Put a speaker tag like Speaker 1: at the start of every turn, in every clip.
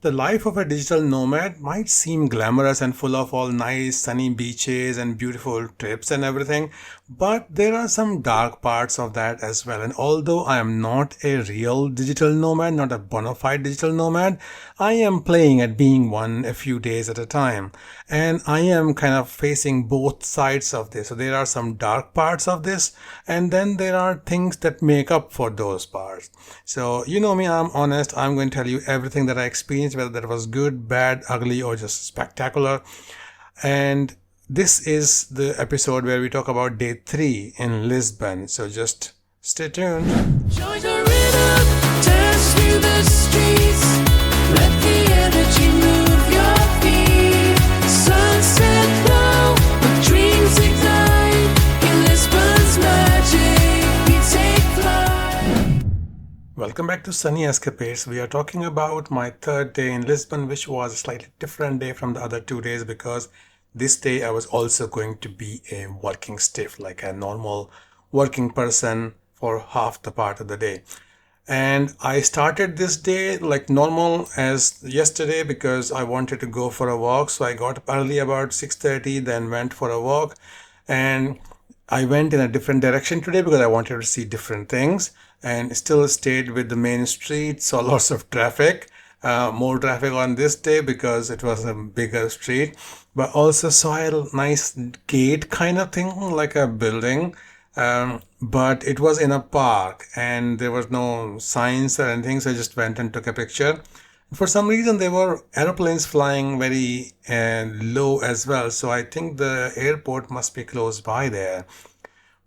Speaker 1: The life of a digital nomad might seem glamorous and full of all nice sunny beaches and beautiful trips and everything, but there are some dark parts of that as well. And although I am not a real digital nomad, not a bona fide digital nomad, I am playing at being one a few days at a time. And I am kind of facing both sides of this. So there are some dark parts of this, and then there are things that make up for those parts. So you know me, I'm honest. I'm going to tell you everything that I experienced, whether that was good, bad, ugly, or just spectacular. And this is the episode where we talk about day 3 in Lisbon. So just stay tuned.
Speaker 2: Join the rhythm, dance through the streets. Let the energy move your feet. Sunset glow, when dreams ignite. In Lisbon's magic, we take flight.
Speaker 1: Welcome back to Sunny Escapades. We are talking about my third day in Lisbon, which was a slightly different day from the other 2 days because this day I was also going to be a working stiff, like a normal working person for half the part of the day. And I started this day like normal as yesterday because I wanted to go for a walk. So I got up early about 6:30, then went for a walk. And I went in a different direction today because I wanted to see different things and still stayed with the main street. Saw lots of traffic, more traffic on this day because it was a bigger street, but also saw a nice gate kind of thing, like a building. But it was in a park and there was no signs or anything, so I just went and took a picture. For some reason, there were airplanes flying very low as well, so I think the airport must be close by there.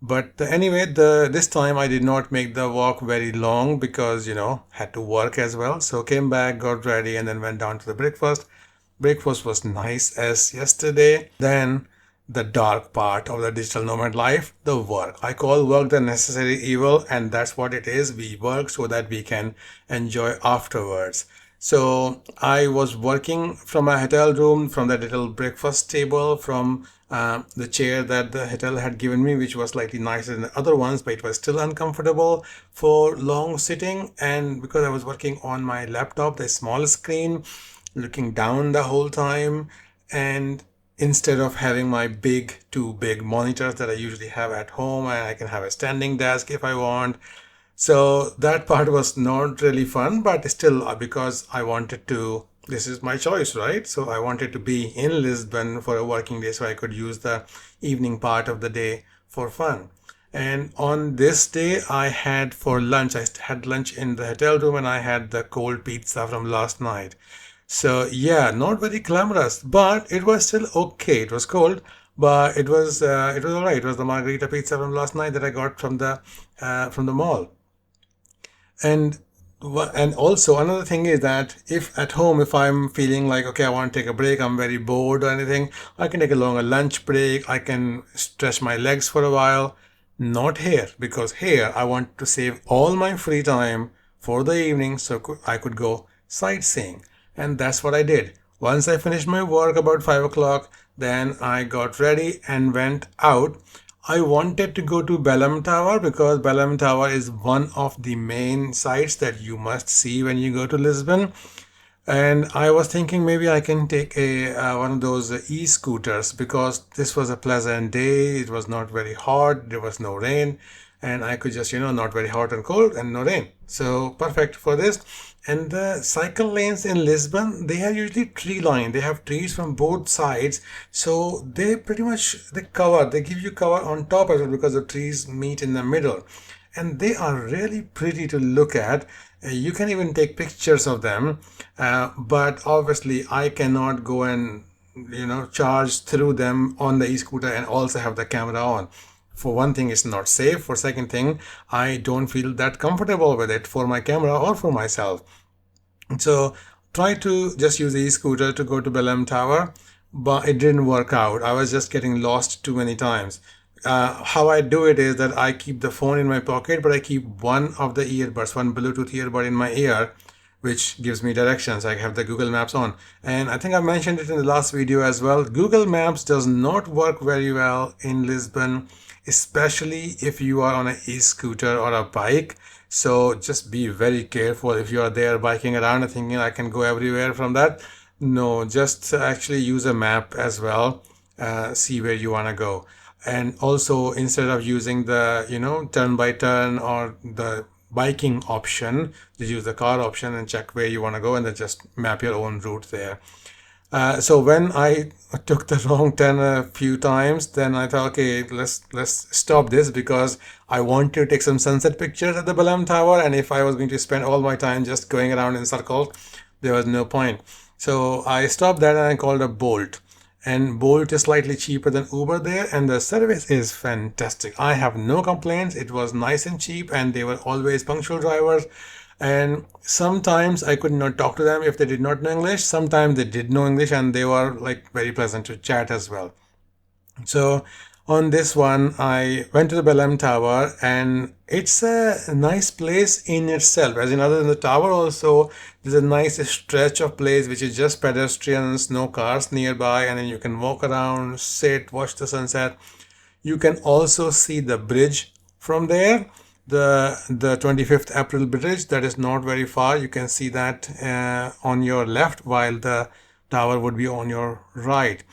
Speaker 1: But anyway, this time I did not make the walk very long because, had to work as well. So came back, got ready, and then went down to the breakfast. Breakfast was nice as yesterday. Then the dark part of the digital nomad life, the work. I call work the necessary evil, and that's what it is. We work so that we can enjoy afterwards. So I was working from my hotel room, from that little breakfast table, from the chair that the hotel had given me, which was slightly nicer than the other ones, but it was still uncomfortable for long sitting. And because I was working on my laptop, the small screen, looking down the whole time, and instead of having my two big monitors that I usually have at home, and I can have a standing desk if I want. So that part was not really fun, but still because I wanted to, this is my choice, right? So I wanted to be in Lisbon for a working day so I could use the evening part of the day for fun. And on this day, I had for lunch, I had lunch in the hotel room and I had the cold pizza from last night. So yeah, not very glamorous, but it was still okay. It was cold, but it was all right. It was the margarita pizza from last night that I got from the mall. And also another thing is that if at home, if I'm feeling like, okay, I want to take a break, I'm very bored or anything, I can take a longer lunch break. I can stretch my legs for a while. Not here, because here I want to save all my free time for the evening so I could go sightseeing. And that's what I did. Once I finished my work about 5 o'clock, then I got ready and went out. I wanted to go to Belem Tower because Belem Tower is one of the main sites that you must see when you go to Lisbon. And I was thinking maybe I can take one of those e-scooters because this was a pleasant day. It was not very hot. There was no rain. And I could just, not very hot and cold and no rain. So perfect for this. And the cycle lanes in Lisbon, they are usually tree lined. They have trees from both sides. So they pretty much, they give you cover on top as well because the trees meet in the middle. And they are really pretty to look at. You can even take pictures of them. But obviously I cannot go and, charge through them on the e-scooter and also have the camera on. For one thing, it's not safe. For second thing, I don't feel that comfortable with it for my camera or for myself. So try to just use the e-scooter to go to Belem Tower, but it didn't work out. I was just getting lost too many times. How I do it is that I keep the phone in my pocket, but I keep one of the earbuds, one Bluetooth earbud in my ear, which gives me directions. I have the Google Maps on. And I think I mentioned it in the last video as well. Google Maps does not work very well in Lisbon, especially if you are on an e-scooter or a bike. So just be very careful if you are there biking around and thinking I can go everywhere from that. No, just actually use a map as well. See where you want to go. And also, instead of using the, turn by turn or the biking option, just use the car option and check where you want to go and then just map your own route there. So when I took the wrong turn a few times, then I thought, okay, let's stop this because I want to take some sunset pictures at the Belem Tower, and if I was going to spend all my time just going around in circles, there was no point. So I stopped that and I called a Bolt. And Bolt is slightly cheaper than Uber there, and the service is fantastic. I have no complaints. It was nice and cheap, and they were always punctual drivers. And sometimes I could not talk to them if they did not know English. Sometimes they did know English, and they were like very pleasant to chat as well. So on this one, I went to the Belem Tower, and it's a nice place in itself. As in, other than the tower, also there's a nice stretch of place which is just pedestrians, no cars nearby, and then you can walk around, sit, watch the sunset. You can also see the bridge from there, the 25th April bridge that is not very far. You can see that on your left, while the tower would be on your right.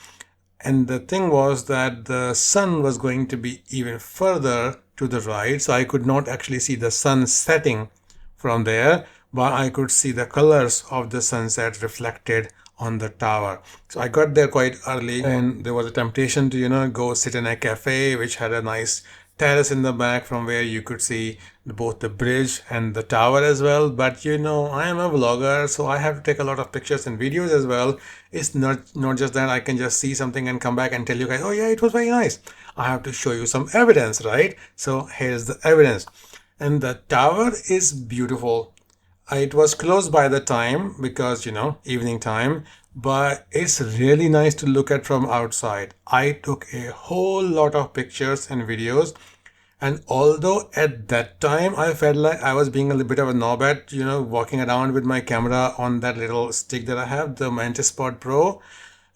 Speaker 1: And the thing was that the sun was going to be even further to the right, so I could not actually see the sun setting from there, but I could see the colors of the sunset reflected on the tower. So I got there quite early, and there was a temptation to, go sit in a cafe which had a nice terrace in the back from where you could see both the bridge and the tower as well. But I am a vlogger, so I have to take a lot of pictures and videos as well. It's not just that I can just see something and come back and tell you guys, oh yeah, it was very nice. I have to show you some evidence, right? So here's the evidence. And the tower is beautiful. It was closed by the time because, evening time, but it's really nice to look at from outside. I took a whole lot of pictures and videos, and although at that time I felt like I was being a little bit of a knob at, walking around with my camera on that little stick that I have, the Mantis Pod Pro,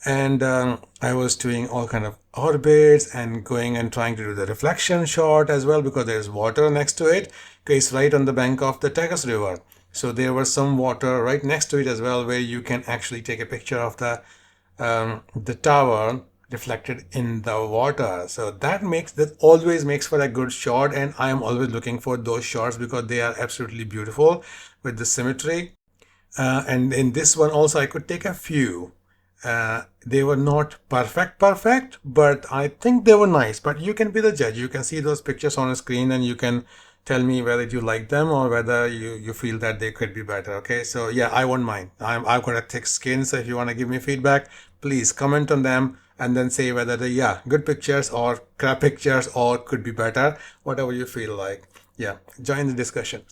Speaker 1: and I was doing all kind of orbits and going and trying to do the reflection shot as well because there's water next to it. It's right on the bank of the Tagus River. So there was some water right next to it as well, where you can actually take a picture of the tower reflected in the water. So that always makes for a good shot, and I am always looking for those shots because they are absolutely beautiful with the symmetry. And in this one also I could take a few. They were not perfect, but I think they were nice. But you can be the judge. You can see those pictures on a screen and you can tell me whether you like them or whether you feel that they could be better. Okay, so yeah, I won't mind. I've got a thick skin, so if you want to give me feedback, please comment on them and then say whether they're good pictures or crap pictures or could be better, whatever you feel like. Yeah, join the discussion.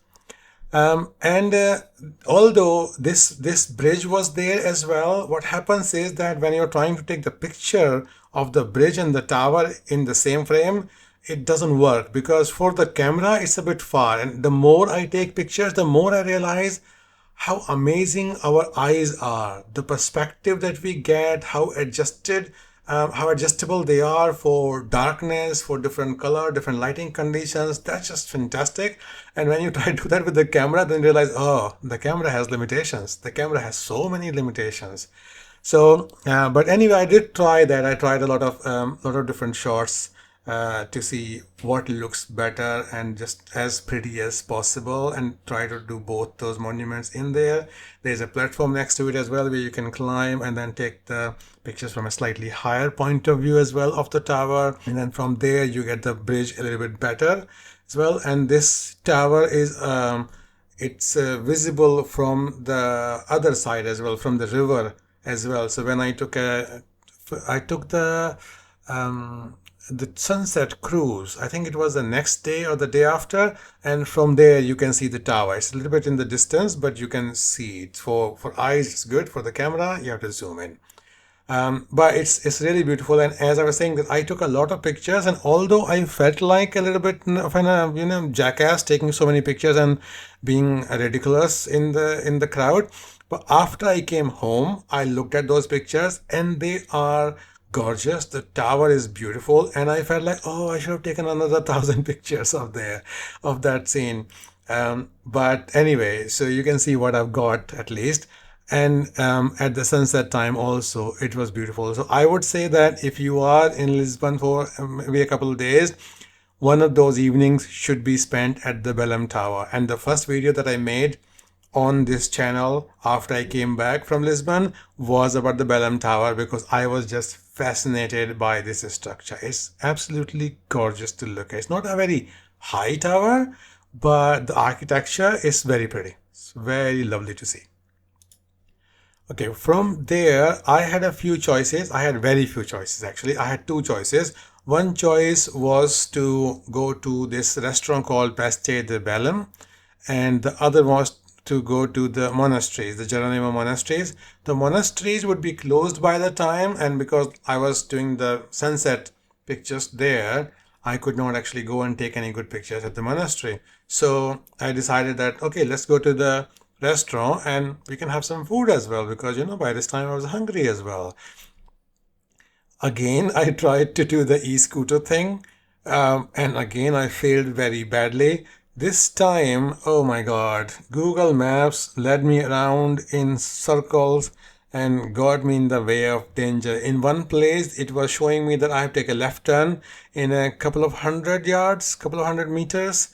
Speaker 1: And although this bridge was there as well, what happens is that when you're trying to take the picture of the bridge and the tower in the same frame, it doesn't work because for the camera it's a bit far, and the more I take pictures, the more I realize how amazing our eyes are, the perspective that we get, how adjustable they are for darkness, for different color, different lighting conditions. That's just fantastic. And when you try to do that with the camera, then you realize, oh, the camera has limitations. The camera has so many limitations. So, but anyway, I did try that. I tried a lot of different shots to see what looks better and just as pretty as possible, and try to do both those monuments in there. There's a platform next to it as well where you can climb and then take the pictures from a slightly higher point of view as well of the tower, and then from there you get the bridge a little bit better as well. And this tower is it's visible from the other side as well, from the river as well. So when I took the sunset cruise, I think it was the next day or the day after, and from there you can see the tower. It's a little bit in the distance, but you can see it. For eyes it's good, for the camera you have to zoom in. But it's really beautiful. And as I was saying, that I took a lot of pictures, and although I felt like a little bit of an jackass taking so many pictures and being ridiculous in the crowd, but after I came home I looked at those pictures and they are gorgeous. The tower is beautiful, and I felt like, oh, I should have taken another 1,000 pictures of that scene. But anyway, so you can see what I've got at least. And at the sunset time also, it was beautiful. So I would say that if you are in Lisbon for maybe a couple of days, one of those evenings should be spent at the Belem Tower. And the first video that I made on this channel after I came back from Lisbon was about the Belem Tower because I was just fascinated by this structure. It's absolutely gorgeous to look at. It's not a very high tower, but the architecture is very pretty. It's very lovely to see. Okay, from there, I had a few choices. I had very few choices actually. I had two choices. One choice was to go to this restaurant called Paste de Belem, and the other was to go to the monasteries, the Geronimo monasteries. The monasteries would be closed by the time, and because I was doing the sunset pictures there, I could not actually go and take any good pictures at the monastery. So I decided that, okay, let's go to the restaurant and we can have some food as well because, by this time I was hungry as well. Again, I tried to do the e-scooter thing, and again, I failed very badly. This time, oh my God, Google Maps led me around in circles and got me in the way of danger. In one place, it was showing me that I have to take a left turn in a couple of hundred yards, couple of hundred meters,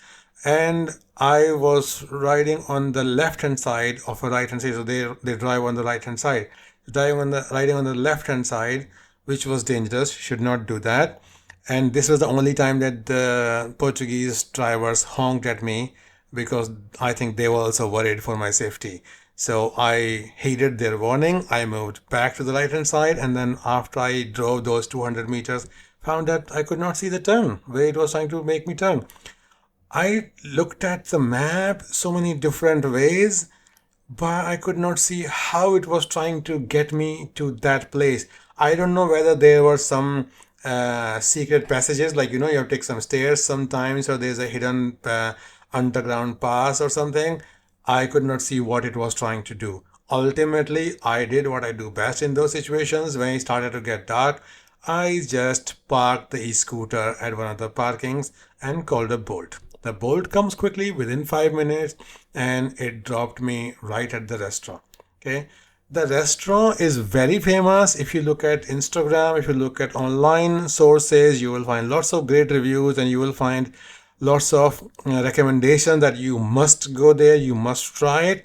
Speaker 1: and I was riding on the left hand side of a right hand side. So they drive on the right hand side. Riding on the left hand side, which was dangerous, should not do that. And this was the only time that the Portuguese drivers honked at me because I think they were also worried for my safety. So I heeded their warning. I moved back to the right hand side, and then after I drove those 200 meters, found that I could not see the turn where it was trying to make me turn. I looked at the map so many different ways, but I could not see how it was trying to get me to that place. I don't know whether there were some secret passages, like you have to take some stairs sometimes, or there's a hidden underground pass or something. I could not see what it was trying to do. Ultimately, I did what I do best in those situations. When it started to get dark, I just parked the e-scooter at one of the parkings and called a Bolt. The Bolt comes quickly within 5 minutes and it dropped me right at the restaurant. Okay. The restaurant is very famous. If you look at Instagram, if you look at online sources, you will find lots of great reviews and you will find lots of recommendations that you must go there, you must try it.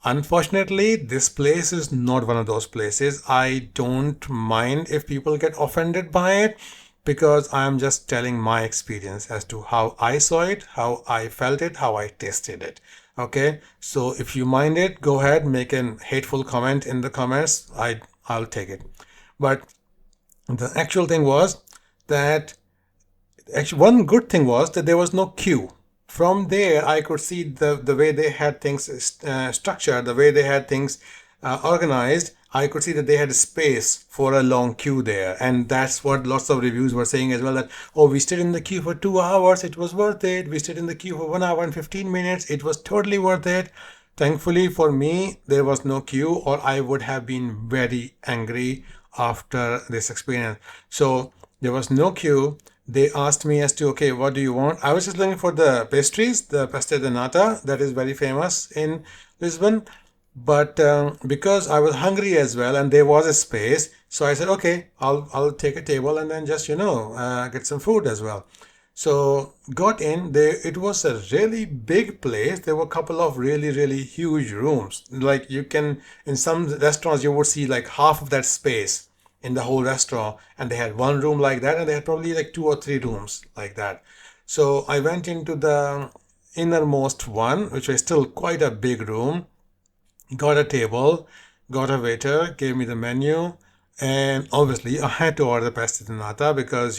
Speaker 1: Unfortunately, this place is not one of those places. I don't mind if people get offended by it because I'm just telling my experience as to how I saw it, how I felt it, how I tasted it. Okay, so if you mind it, go ahead, make an hateful comment in the comments. I'll take it. But the actual thing was that actually one good thing was that there was no queue. From there, I could see the way they had things structured, the way they had things organized. I could see that they had space for a long queue there, and that's what lots of reviews were saying as well, that, oh, we stayed in the queue for 2 hours, it was worth it. We stayed in the queue for 1 hour and 15 minutes, it was totally worth it. Thankfully for me, there was no queue, or I would have been very angry after this experience. So there was no queue. They asked me as to, okay, what do you want? I was just looking for the pastries, the pastel de nata, that is very famous in Lisbon. But because I was hungry as well and there was a space, so I said, okay, I'll take a table and then just, get some food as well. So got in there. It was a really big place. There were a couple of really, really huge rooms. Like you can, in some restaurants, you would see like half of that space in the whole restaurant. And they had one room like that, and they had probably like 2 or 3 rooms like that. So I went into the innermost one, which was still quite a big room. Got a table, got a waiter, gave me the menu, and obviously I had to order the pasta de nata because,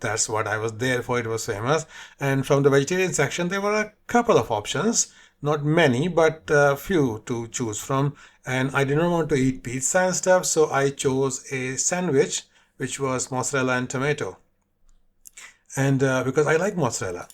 Speaker 1: that's what I was there for. It was famous. And from the vegetarian section, there were a couple of options, not many, but a few to choose from. And I didn't want to eat pizza and stuff, so I chose a sandwich, which was mozzarella and tomato. And because I like mozzarella.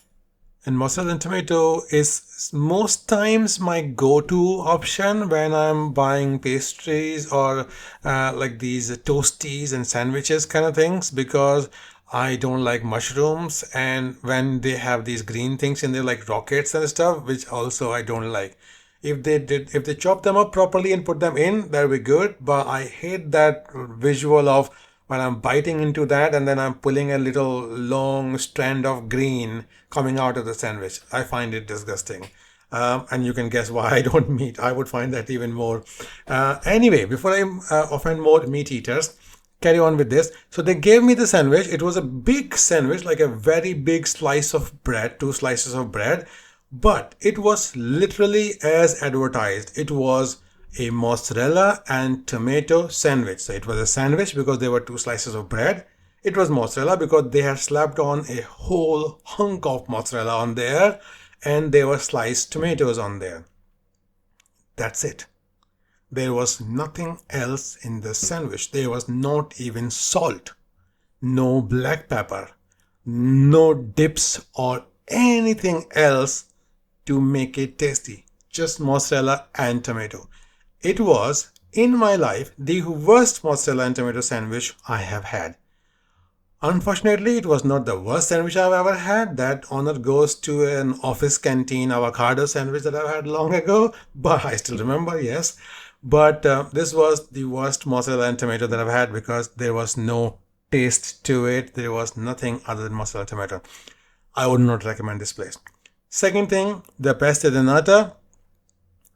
Speaker 1: And mozzarella and tomato is most times my go-to option when I'm buying pastries or like these toasties and sandwiches kind of things, because I don't like mushrooms, and when they have these green things in there like rockets and stuff, which also I don't like. If they chop them up properly and put them in, that'll be good. But I hate that visual of when I'm biting into that and then I'm pulling a little long strand of green coming out of the sandwich. I find it disgusting. And you can guess why I don't meat. I would find that even more. Anyway, before I offend more meat eaters, carry on with this. So they gave me the sandwich. It was a big sandwich, like a very big slice of bread, two slices of bread, but it was literally as advertised. It was a mozzarella and tomato sandwich. So it was a sandwich because there were two slices of bread. It was mozzarella because they had slapped on a whole hunk of mozzarella on there, and there were sliced tomatoes on there. That's it. There was nothing else in the sandwich. There was not even salt, no black pepper, no dips or anything else to make it tasty. Just mozzarella and tomato. It was, in my life, the worst mozzarella and tomato sandwich I have had. Unfortunately, it was not the worst sandwich I've ever had. That honor goes to an office canteen avocado sandwich that I've had long ago, but I still remember, yes. But this was the worst mozzarella and tomato that I've had because there was no taste to it. There was nothing other than mozzarella and tomato. I would not recommend this place. Second thing, the pasta di nata.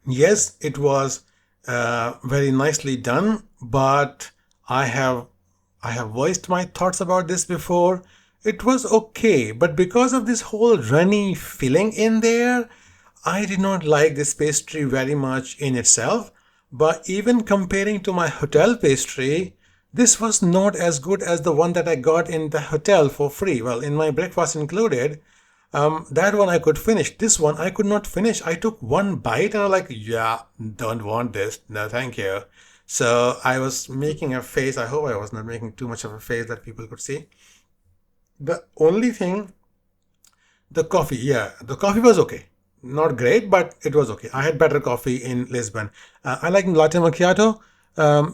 Speaker 1: Yes, it was very nicely done, but I have voiced my thoughts about this before. It was okay, but because of this whole runny filling in there, I did not like this pastry very much in itself. But even comparing to my hotel pastry, this was not as good as the one that I got in the hotel for free. Well, in my breakfast included, that one I could finish. This one I could not finish. I took one bite and I was like, yeah, don't want this. No, thank you. So I was making a face. I hope I was not making too much of a face that people could see. The only thing, the coffee, yeah, the coffee was okay. Not great, but it was okay. I had better coffee in Lisbon. I like latte macchiato.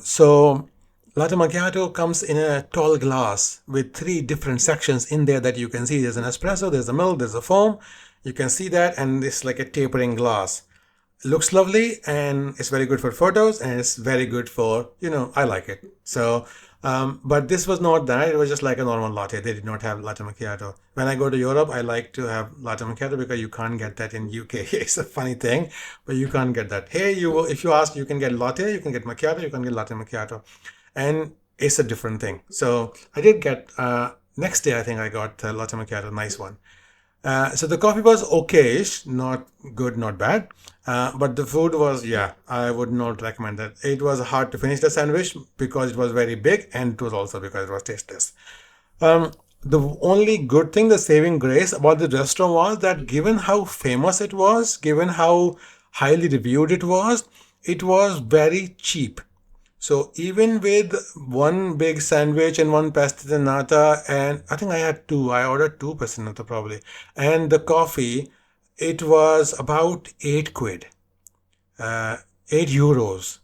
Speaker 1: So latte macchiato comes in a tall glass with three different sections in there that you can see. There's an espresso, there's a milk, there's a foam. You can see that, and it's like a tapering glass. Looks lovely, and it's very good for photos, and it's very good for, I like it. So but this was not that. It was just like a normal latte. They did not have latte macchiato. When I go to Europe, I like to have latte macchiato because you can't get that in UK. It's a funny thing, but you can't get that. Hey, if you ask, you can get latte, you can get macchiato, you can get latte macchiato, and it's a different thing. So I did get next day. I think I got latte macchiato, nice one. So the coffee was okayish, not good, not bad. But the food was, yeah, I would not recommend that. It was hard to finish the sandwich because it was very big, and it was also because it was tasteless. The only good thing, the saving grace about the restaurant was that given how famous it was, given how highly reviewed it was very cheap. So even with one big sandwich and one pasta di nata, and I think I had two, I ordered two pasta di nata probably, and the coffee, it was about 8 quid, 8 euros.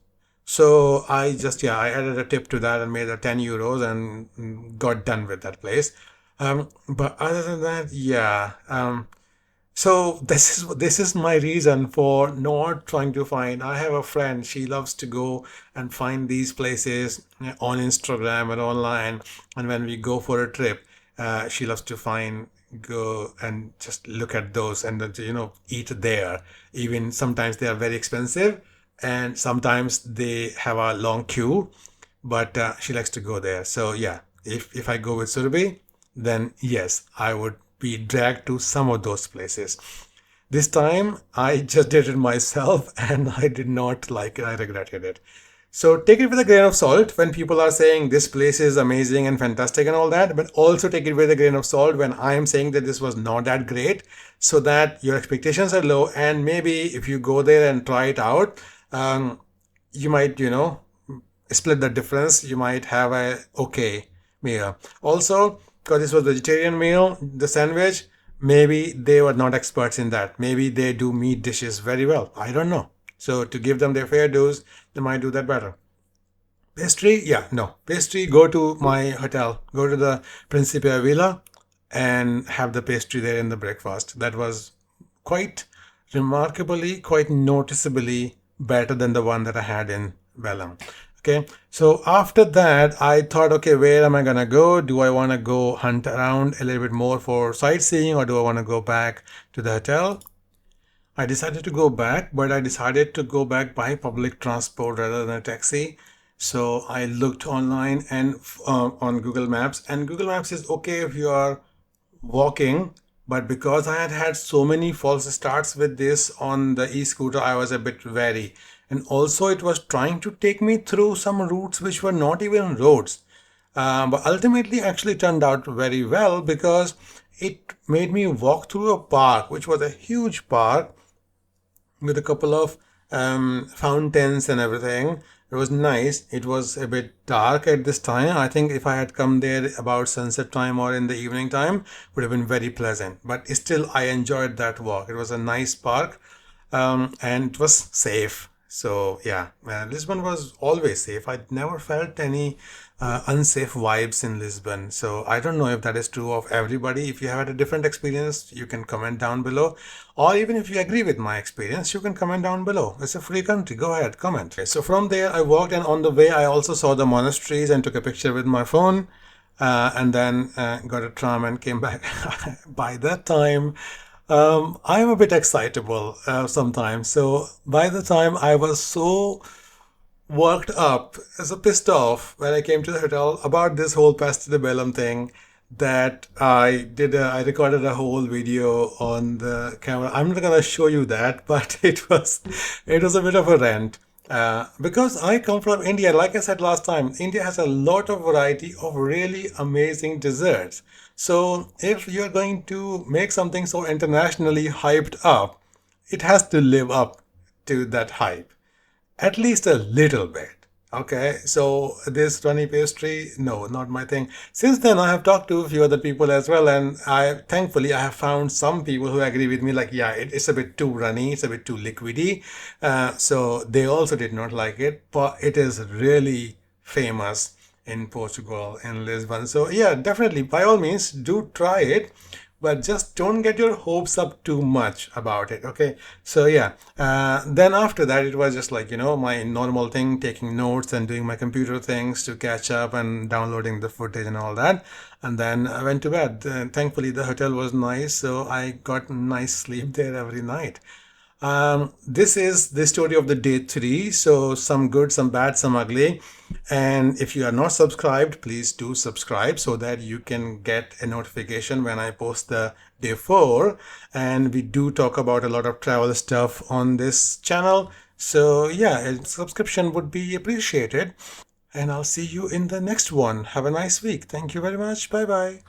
Speaker 1: So I added a tip to that and made it 10 euros and got done with that place. But other than that, yeah. So this is my reason for not trying to find. I have a friend. She loves to go and find these places on Instagram and online. And when we go for a trip, she loves to go and just look at those and eat there. Even sometimes they are very expensive, and sometimes they have a long queue. But she likes to go there. So yeah, if I go with Surabhi, then yes, I would be dragged to some of those places. This time I just did it myself and I did not like it. I regretted it. So take it with a grain of salt when people are saying this place is amazing and fantastic and all that, but also take it with a grain of salt when I am saying that this was not that great, so that your expectations are low, and maybe if you go there and try it out, you might, split the difference. You might have a okay meal. Also, because this was vegetarian meal, the sandwich, maybe they were not experts in that. Maybe they do meat dishes very well. I don't know. So to give them their fair dues, they might do that better. Pastry? Yeah, no. Pastry, go to my hotel, go to the Principia Villa and have the pastry there in the breakfast. That was quite remarkably, quite noticeably better than the one that I had in Belem. Okay, so after that, I thought, okay, where am I gonna go? Do I want to go hunt around a little bit more for sightseeing, or do I want to go back to the hotel? I decided to go back, but I decided to go back by public transport rather than a taxi. So I looked online and on Google Maps, and Google Maps is okay if you are walking, but because I had had so many false starts with this on the e-scooter, I was a bit wary. And also, it was trying to take me through some routes which were not even roads. But ultimately, actually turned out very well because it made me walk through a park, which was a huge park with a couple of fountains and everything. It was nice. It was a bit dark at this time. I think if I had come there about sunset time or in the evening time, would have been very pleasant. But still, I enjoyed that walk. It was a nice park, and it was safe. So yeah, Lisbon was always safe. I never felt any unsafe vibes in Lisbon. So I don't know if that is true of everybody. If you have had a different experience, you can comment down below. Or even if you agree with my experience, you can comment down below. It's a free country. Go ahead, comment. Okay, so from there, I walked, and on the way, I also saw the monasteries and took a picture with my phone. And then got a tram and came back. By that time, I'm a bit excitable sometimes. So by the time I was so worked up, so pissed off when I came to the hotel about this whole Past the Bellum thing that I recorded a whole video on the camera. I'm not gonna show you that, but it was a bit of a rant. Because I come from India, like I said last time, India has a lot of variety of really amazing desserts. So if you're going to make something so internationally hyped up, it has to live up to that hype at least a little bit. Okay, so this runny pastry, no, not my thing. Since then, I have talked to a few other people as well, and thankfully I have found some people who agree with me. Like, yeah, it's a bit too runny, it's a bit too liquidy. So they also did not like it, but it is really famous in Portugal, in Lisbon. So yeah, definitely, by all means, do try it, but just don't get your hopes up too much about it. Okay, so yeah, then after that, it was just like, my normal thing, taking notes and doing my computer things to catch up and downloading the footage and all that. And then I went to bed. Thankfully, the hotel was nice, so I got nice sleep there every night. This is the story of the day 3. So some good, some bad, some ugly. And if you are not subscribed, please do subscribe so that you can get a notification when I post the day 4. And we do talk about a lot of travel stuff on this channel. So yeah, a subscription would be appreciated. And I'll see you in the next one. Have a nice week. Thank you very much. Bye bye.